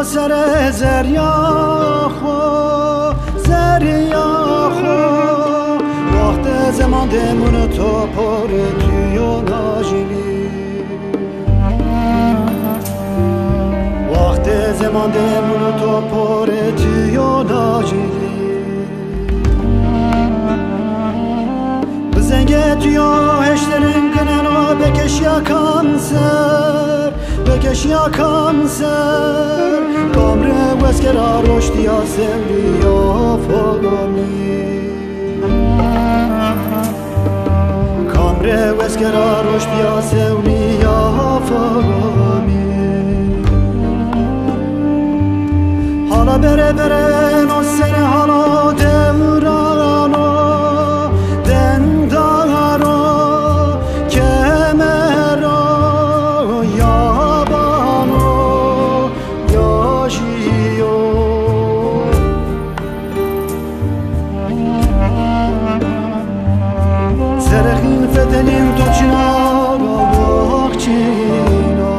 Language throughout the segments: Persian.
سر زریا وقت زمان دمون تو پر توی ناجیلی وقت زمان دمون تو پر توی ناجیلی بزنگه توی هشترین کنن و بکش یکم سر بکش یکم سر کامره وزگرا رشدی ها سمری یا فاگامی کامره وزگرا رشدی ها سمری یا فاگامی حالا بره نسر حالا دورانو دندارو کمرو یابانو یاجیو سرخین فتنین تو چنار واقچینا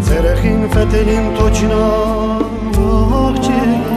سرخین فتنین تو چنار واقچینا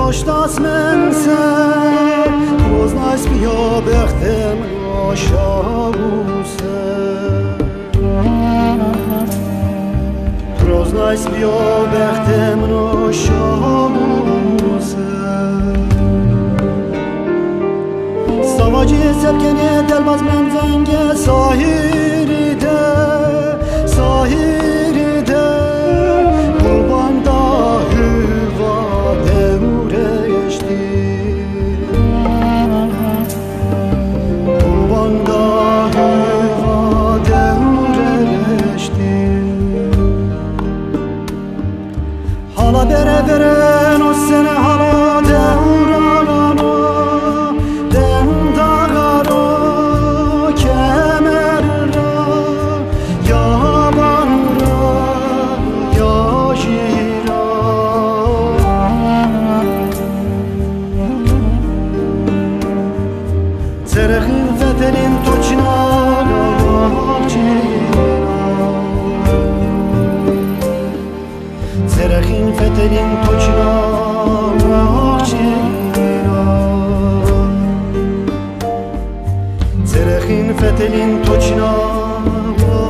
رشتاس من سر روز نایس بیا بختم آشاگو سر روز نایس بیا بختم آشاگو سر سواجی سبکنی دلباز من زنگ ساهیری ده ساهیری ده قربان داهی حالا بره نسن حالا دورانو دندارو کمر را یابان را یاجی را سرخین فتنین تو چنار سرخین فتنین تو چنار سرخین فتنین تو چنار